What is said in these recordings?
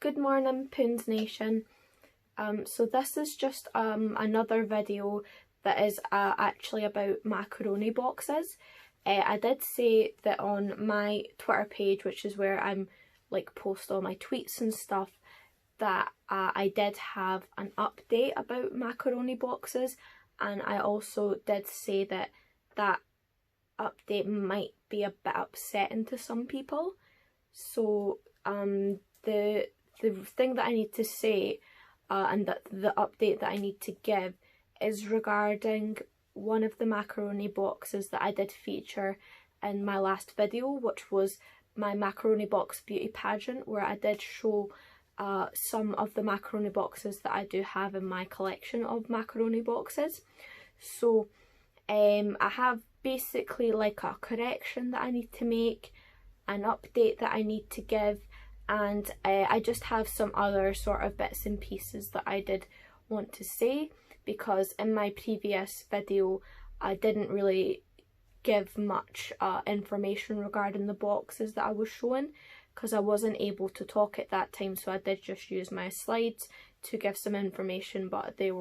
Good morning, Poons Nation. So this is just another video that is actually about macaroni boxes. I did say that on my Twitter page, which is where I'm post all my tweets and stuff, that I did have an update about macaroni boxes, and I also did say that that update might be a bit upsetting to some people. So the thing that I need to say and that the update that I need to give is regarding one of the macaroni boxes that I did feature in my last video, which was my macaroni box beauty pageant, where I did show some of the macaroni boxes that I do have in my collection of macaroni boxes. So I have basically a correction that I need to make, an update that I need to give, and I just have some other sort of bits and pieces that I did want to say, because in my previous video I didn't really give much information regarding the boxes that I was showing, because I wasn't able to talk at that time, so I did just use my slides to give some information, but they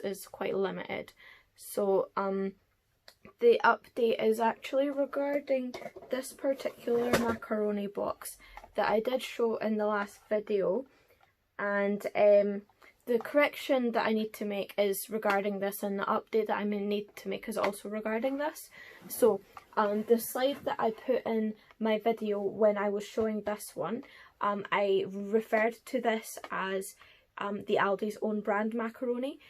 is quite limited. So the update is actually regarding this particular macaroni box that I did show in the last video, and the correction that I need to make is regarding this, and the update that I need to make is also regarding this. So the slide that I put in my video when I was showing this one, I referred to this as the Aldi's own brand macaroni.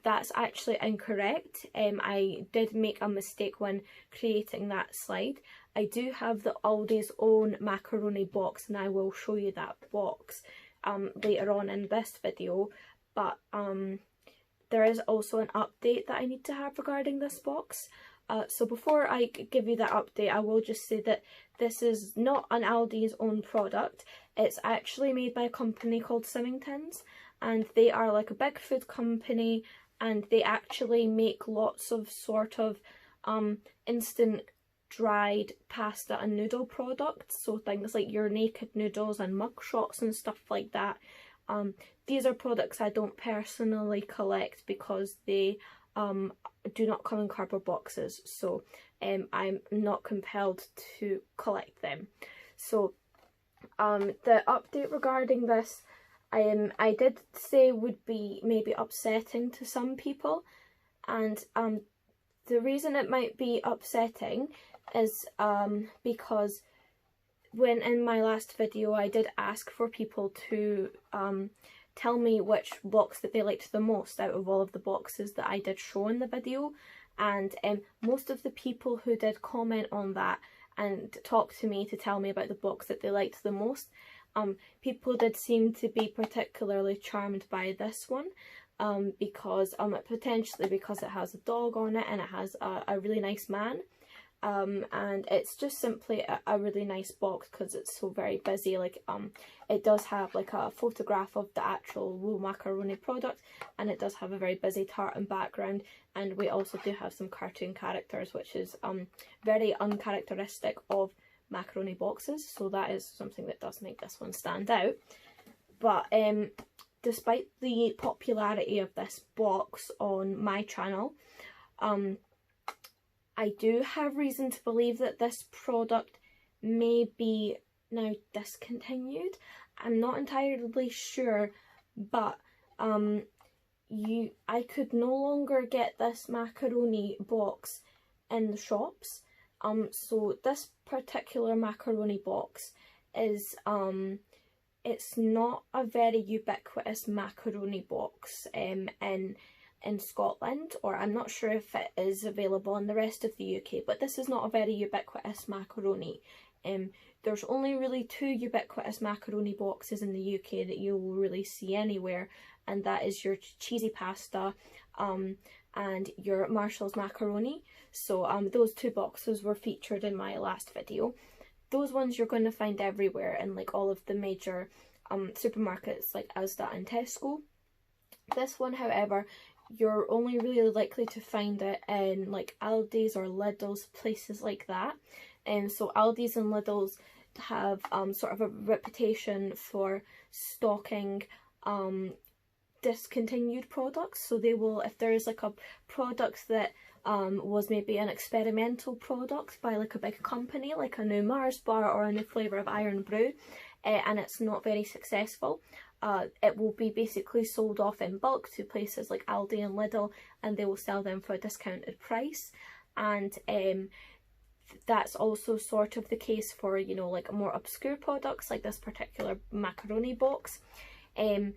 That's actually incorrect. I did make a mistake when creating that slide. I do have the Aldi's own macaroni box, and I will show you that box later on in this video, but there is also an update that I need to have regarding this box. So before I give you that update, I will just say that this is not an Aldi's own product. It's actually made by a company called Symington's, and they are like a big food company, and they actually make lots of sort of instant dried pasta and noodle products, so things like your naked noodles and mug shots and stuff like that. These are products I don't personally collect because they do not come in cardboard boxes, so I'm not compelled to collect them. So the update regarding this, I did say would be maybe upsetting to some people, and the reason it might be upsetting is because when in my last video I did ask for people to tell me which box that they liked the most out of all of the boxes that I did show in the video, and most of the people who did comment on that and talk to me to tell me about the box that they liked the most, people did seem to be particularly charmed by this one, because potentially because it has a dog on it and it has a really nice man, and it's just simply a really nice box because it's so very busy. It does have a photograph of the actual raw macaroni product, and it does have a very busy tartan background, and we also do have some cartoon characters, which is very uncharacteristic of macaroni boxes, so that is something that does make this one stand out. But despite the popularity of this box on my channel, I do have reason to believe that this product may be now discontinued. I'm not entirely sure, but I could no longer get this macaroni box in the shops. So this particular macaroni box is it's not a very ubiquitous macaroni box in Scotland, or I'm not sure if it is available in the rest of the UK, but this is not a very ubiquitous macaroni. There's only really two ubiquitous macaroni boxes in the UK that you will really see anywhere, and that is your cheesy pasta and your Marshall's macaroni. So those two boxes were featured in my last video. Those ones you're going to find everywhere in all of the major supermarkets like Asda and Tesco. This one, however, you're only really likely to find it in Aldi's or Lidl's, places like that. So Aldi's and Lidl's have sort of a reputation for stocking discontinued products. So they will, if there is like a product that was maybe an experimental product by like a big company, like a new Mars bar or a new flavour of Iron Brew, and it's not very successful, it will be basically sold off in bulk to places like Aldi and Lidl, and they will sell them for a discounted price. And that's also sort of the case for, you know, like more obscure products like this particular macaroni box. And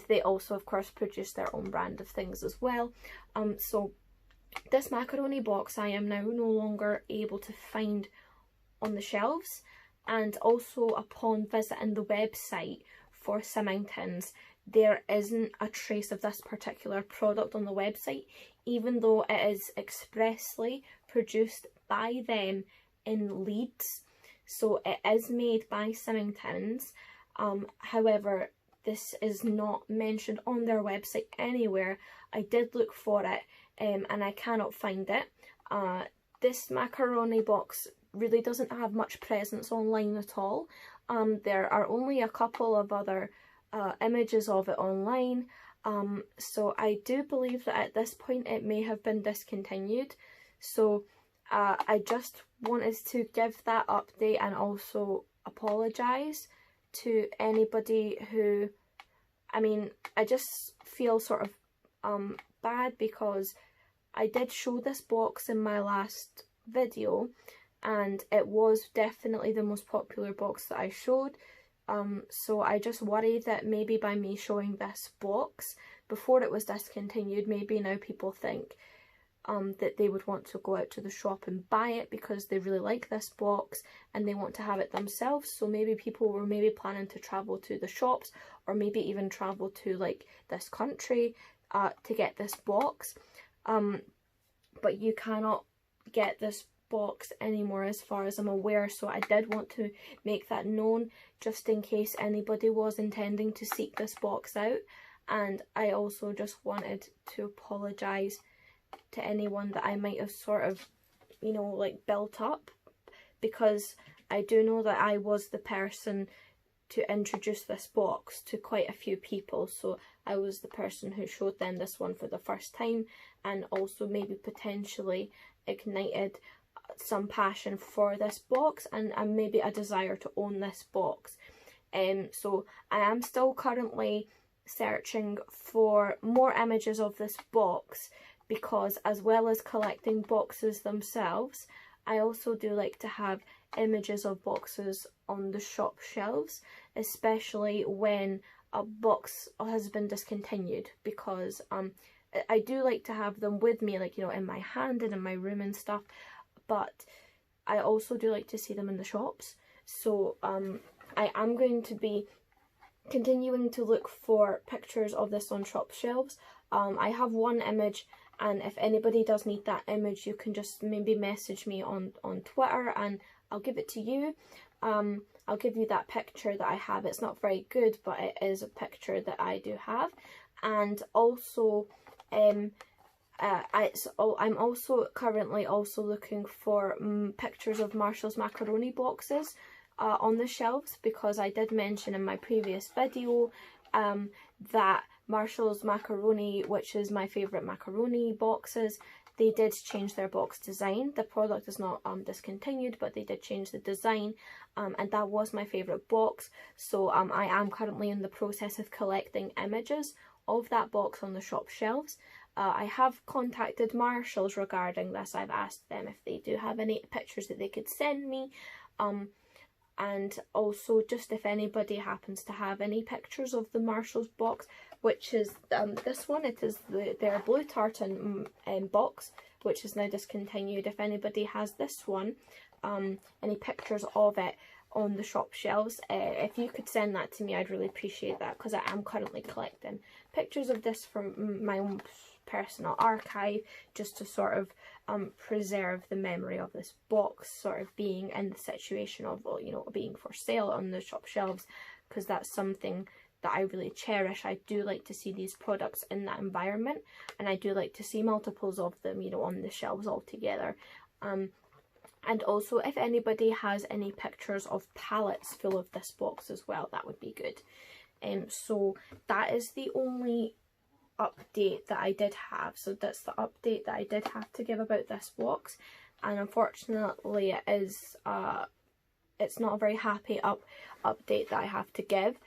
they also of course produce their own brand of things as well. So this macaroni box I am now no longer able to find on the shelves, and also upon visiting the website for Symington's, there isn't a trace of this particular product on the website, even though it is expressly produced by them in Leeds. So it is made by Symington's. However, this is not mentioned on their website anywhere. I did look for it and I cannot find it. This macaroni box really doesn't have much presence online at all. There are only a couple of other images of it online. So I do believe that at this point it may have been discontinued. So I just wanted to give that update and also apologise to anybody who, I mean, I just feel sort of bad because I did show this box in my last video and it was definitely the most popular box that I showed. So I just worry that maybe by me showing this box before it was discontinued, maybe now people think that they would want to go out to the shop and buy it because they really like this box and they want to have it themselves. So maybe people were maybe planning to travel to the shops or maybe even travel to like this country to get this box. But you cannot get this box anymore as far as I'm aware, so I did want to make that known just in case anybody was intending to seek this box out. And I also just wanted to apologise to anyone that I might have sort of, you know, like built up, because I do know that I was the person to introduce this box to quite a few people. So I was the person who showed them this one for the first time and also maybe potentially ignited some passion for this box and maybe a desire to own this box. So I am still currently searching for more images of this box, because as well as collecting boxes themselves, I also do like to have images of boxes on the shop shelves, especially when a box has been discontinued, because I do like to have them with me, like, you know, in my hand and in my room and stuff, but I also do like to see them in the shops. So I am going to be continuing to look for pictures of this on shop shelves. I have one image, and if anybody does need that image, you can just maybe message me on Twitter and I'll give it to you. I'll give you that picture that I have. It's not very good, but it is a picture that I do have. And also I'm also currently also looking for pictures of Marshall's macaroni boxes on the shelves, because I did mention in my previous video that Marshall's macaroni, which is my favourite macaroni boxes, they did change their box design. The product is not discontinued, but they did change the design, and that was my favourite box. So I am currently in the process of collecting images of that box on the shop shelves. I have contacted Marshall's regarding this. I've asked them if they do have any pictures that they could send me, and also just if anybody happens to have any pictures of the Marshall's box, which is this one. It is their blue tartan box, which is now discontinued. If anybody has this one, any pictures of it on the shop shelves, if you could send that to me, I'd really appreciate that, because I am currently collecting pictures of this from my own personal archive, just to sort of preserve the memory of this box sort of being in the situation of, you know, being for sale on the shop shelves, because that's something that I really cherish. I do like to see these products in that environment, and I do like to see multiples of them, you know, on the shelves all together. And also if anybody has any pictures of pallets full of this box as well, that would be good. So that is the only update that I did have. So that's the update that I did have to give about this box, and unfortunately it is it's not a very happy update that I have to give.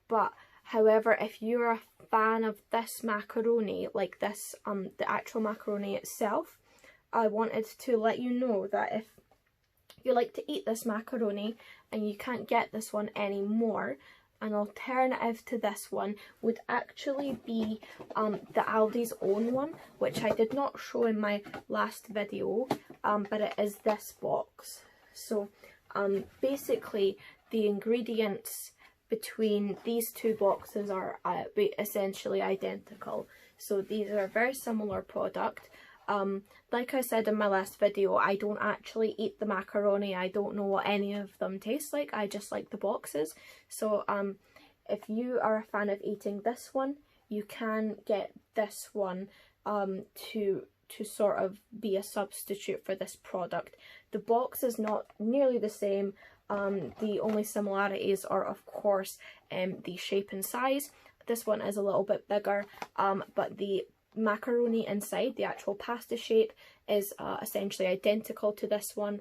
But however, if you're a fan of this macaroni, like this the actual macaroni itself, I wanted to let you know that if you like to eat this macaroni and you can't get this one anymore, an alternative to this one would actually be the Aldi's own one, which I did not show in my last video, but it is this box. So basically the ingredients between these two boxes are essentially identical. So these are a very similar product. Like I said in my last video, I don't actually eat the macaroni. I don't know what any of them taste like. I just like the boxes. So if you are a fan of eating this one, you can get this one to sort of be a substitute for this product. The box is not nearly the same. The only similarities are of course the shape and size. This one is a little bit bigger, but the macaroni inside, the actual pasta shape, is essentially identical to this one.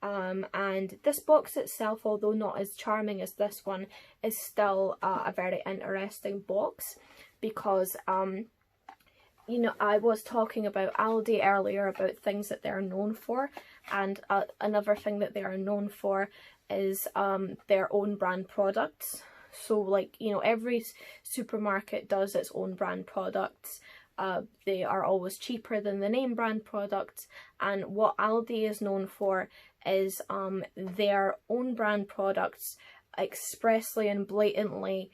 And this box itself, although not as charming as this one, is still a very interesting box because you know, I was talking about Aldi earlier about things that they're known for, and another thing that they are known for is their own brand products. So like, you know, every supermarket does its own brand products. They are always cheaper than the name brand products, and what Aldi is known for is their own brand products expressly and blatantly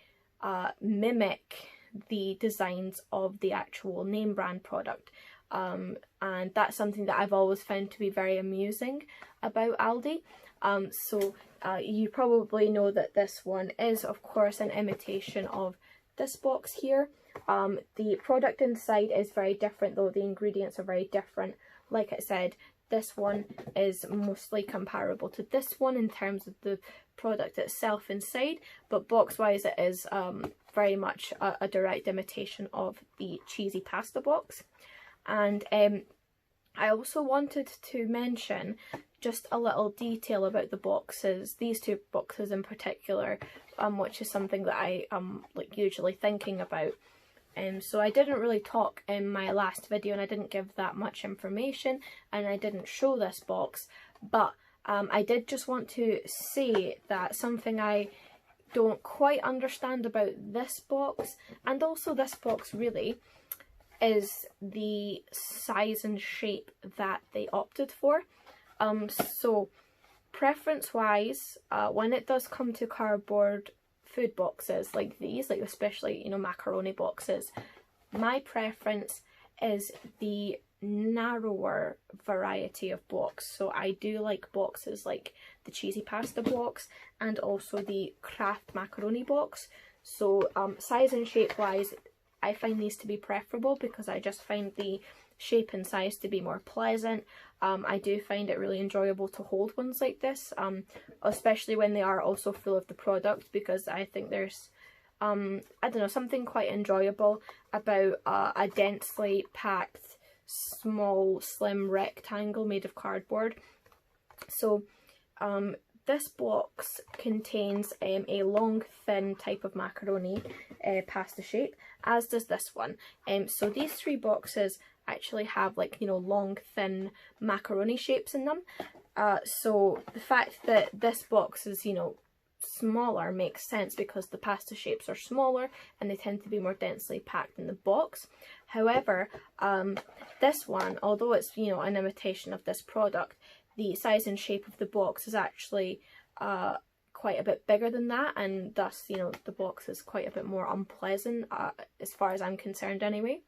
mimic the designs of the actual name brand product, and that's something that I've always found to be very amusing about Aldi. So you probably know that this one is of course an imitation of this box here. The product inside is very different though, the ingredients are very different. Like I said, this one is mostly comparable to this one in terms of the product itself inside, but box wise it is very much a direct imitation of the cheesy pasta box. And I also wanted to mention just a little detail about the boxes, these two boxes in particular, which is something that I am like usually thinking about. So I didn't really talk in my last video, and I didn't give that much information, and I didn't show this box, but I did just want to say that something I don't quite understand about this box, and also this box really, is the size and shape that they opted for. So preference wise, when it does come to cardboard food boxes like these, like especially, you know, macaroni boxes, my preference is the narrower variety of box. So I do like boxes like the cheesy pasta box and also the Kraft macaroni box. So size and shape wise, I find these to be preferable because I just find the shape and size to be more pleasant. I do find it really enjoyable to hold ones like this, especially when they are also full of the product, because I think there's I don't know, something quite enjoyable about a densely packed small slim rectangle made of cardboard. So this box contains a long thin type of macaroni pasta shape, as does this one. So these three boxes actually have, like, you know, long thin macaroni shapes in them. So the fact that this box is, you know, smaller makes sense because the pasta shapes are smaller and they tend to be more densely packed in the box. However, this one, although it's, you know, an imitation of this product, the size and shape of the box is actually quite a bit bigger than that, and thus, you know, the box is quite a bit more unpleasant as far as I'm concerned anyway.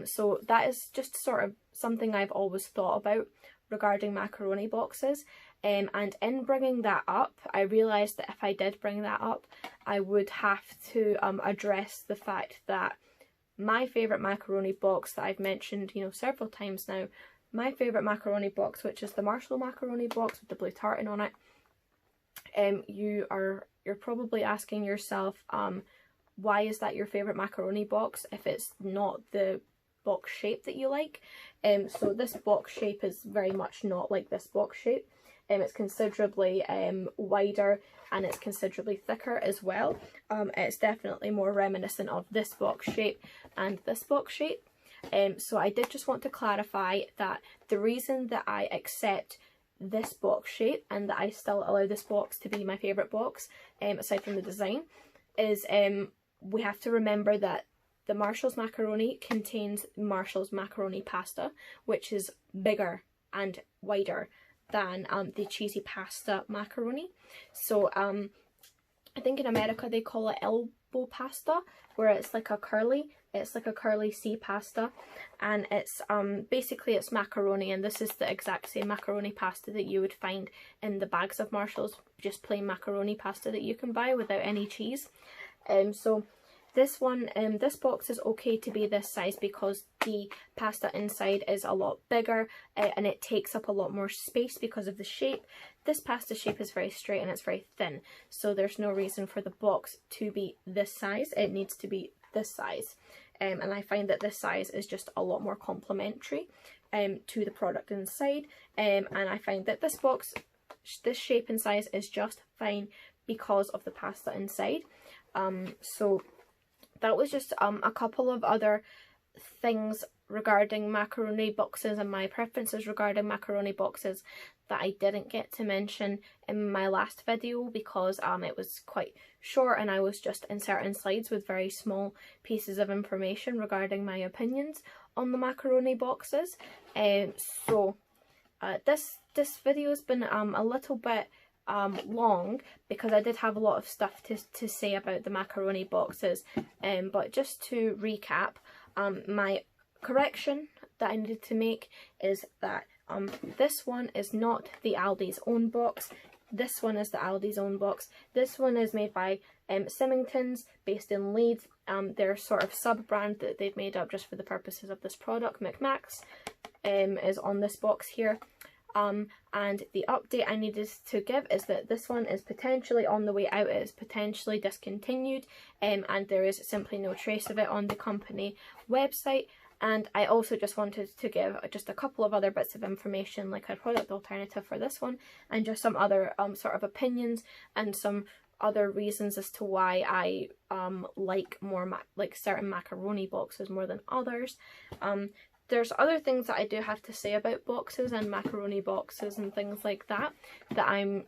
So that is just sort of something I've always thought about regarding macaroni boxes, and in bringing that up, I realised that if I did bring that up, I would have to address the fact that my favourite macaroni box that I've mentioned, you know, several times now, my favourite macaroni box, which is the Marshall macaroni box with the blue tartan on it. You're probably asking yourself, why is that your favourite macaroni box if it's not the box shape that you like? So this box shape is very much not like this box shape. It's considerably wider and it's considerably thicker as well. It's definitely more reminiscent of this box shape and this box shape. So I did just want to clarify that the reason that I accept this box shape and that I still allow this box to be my favourite box, aside from the design, is we have to remember that the Marshall's macaroni contains Marshall's macaroni pasta, which is bigger and wider than the cheesy pasta macaroni. So I think in America they call it elbow pasta, where it's like a curly C pasta, and it's basically it's macaroni, and this is the exact same macaroni pasta that you would find in the bags of Marshall's, just plain macaroni pasta that you can buy without any cheese. So this one, this box is okay to be this size because the pasta inside is a lot bigger and it takes up a lot more space because of the shape. This pasta shape is very straight and it's very thin, so there's no reason for the box to be this size. It needs to be this size, and I find that this size is just a lot more complementary to the product inside, and I find that this box, this shape and size is just fine because of the pasta inside. So that was just a couple of other things regarding macaroni boxes and my preferences regarding macaroni boxes that I didn't get to mention in my last video because it was quite short and I was just inserting slides with very small pieces of information regarding my opinions on the macaroni boxes. So this video has been a little bit long because I did have a lot of stuff to say about the macaroni boxes, but just to recap, my correction that I needed to make is that this one is not the Aldi's own box. This one is the Aldi's own box. This one is made by Symington's, based in Leeds. They're sort of sub-brand that they've made up just for the purposes of this product. McMax is on this box here. And the update I needed to give is that this one is potentially on the way out. It is potentially discontinued, and there is simply no trace of it on the company website. And I also just wanted to give just a couple of other bits of information, like a product alternative for this one, and just some other sort of opinions and some other reasons as to why I like more certain macaroni boxes more than others. There's other things that I do have to say about boxes and macaroni boxes and things like that I'm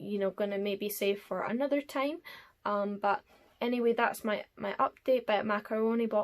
you know, gonna maybe save for another time. But anyway, that's my update about macaroni box.